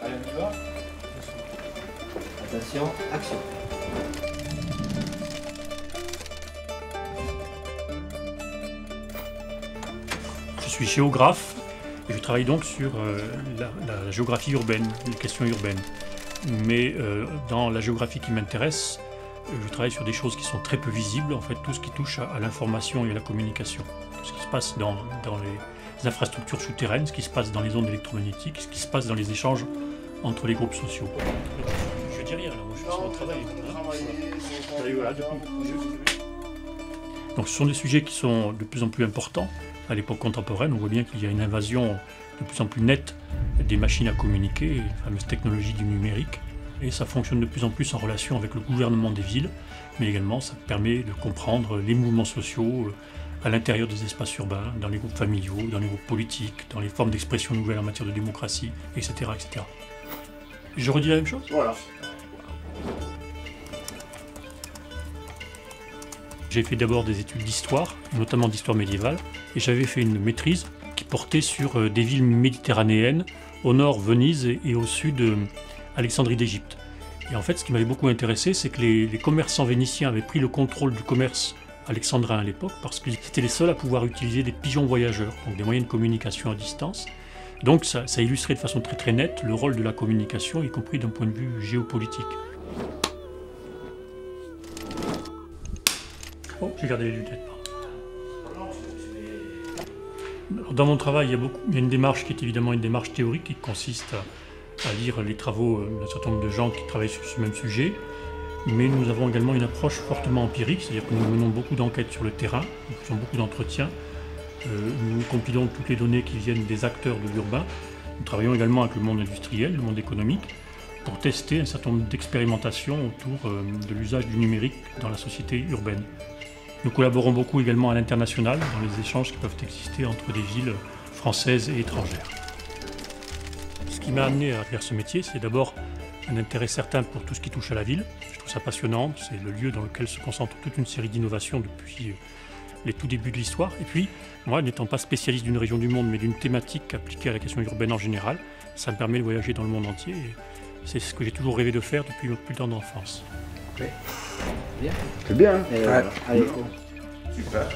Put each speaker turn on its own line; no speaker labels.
Allez, on y va. Attention, action.
Je suis géographe et je travaille donc sur la géographie urbaine, les questions urbaines. Mais dans la géographie qui m'intéresse, je travaille sur des choses qui sont très peu visibles, en fait, tout ce qui touche à l'information et à la communication. Tout ce qui se passe dans les infrastructures souterraines, ce qui se passe dans les ondes électromagnétiques, ce qui se passe dans les échanges entre les groupes sociaux. Je dis rien, là, moi je suis sur mon travail. Donc ce sont des sujets qui sont de plus en plus importants à l'époque contemporaine. On voit bien qu'il y a une invasion de plus en plus nette des machines à communiquer, les fameuses technologies du numérique. Et ça fonctionne de plus en plus en relation avec le gouvernement des villes, mais également ça permet de comprendre les mouvements sociaux à l'intérieur des espaces urbains, dans les groupes familiaux, dans les groupes politiques, dans les formes d'expression nouvelles en matière de démocratie, etc., etc. Je redis la même chose ?
Voilà.
J'ai fait d'abord des études d'histoire, notamment d'histoire médiévale, et j'avais fait une maîtrise qui portait sur des villes méditerranéennes, au nord Venise et au sud Alexandrie d'Égypte. Et en fait, ce qui m'avait beaucoup intéressé, c'est que les commerçants vénitiens avaient pris le contrôle du commerce alexandrin à l'époque, parce qu'ils étaient les seuls à pouvoir utiliser des pigeons voyageurs, donc des moyens de communication à distance. Donc ça illustrait de façon très très nette le rôle de la communication, y compris d'un point de vue géopolitique. Oh, j'ai gardé les lunettes. Alors, dans mon travail, il y a une démarche qui est évidemment une démarche théorique qui consiste à lire les travaux d'un certain nombre de gens qui travaillent sur ce même sujet. Mais nous avons également une approche fortement empirique, c'est-à-dire que nous menons beaucoup d'enquêtes sur le terrain, nous faisons beaucoup d'entretiens, nous compilons toutes les données qui viennent des acteurs de l'urbain. Nous travaillons également avec le monde industriel, le monde économique, pour tester un certain nombre d'expérimentations autour de l'usage du numérique dans la société urbaine. Nous collaborons beaucoup également à l'international, dans les échanges qui peuvent exister entre des villes françaises et étrangères. Ce qui m'a amené à faire ce métier, c'est d'abord un intérêt certain pour tout ce qui touche à la ville. Je trouve ça passionnant, c'est le lieu dans lequel se concentre toute une série d'innovations depuis les tout débuts de l'histoire. Et puis, moi, n'étant pas spécialiste d'une région du monde, mais d'une thématique appliquée à la question urbaine en général, ça me permet de voyager dans le monde entier. Et c'est ce que j'ai toujours rêvé de faire depuis ma plus tendre enfance.
Ouais. Bien.
C'est bien.
Allez, go.
Super.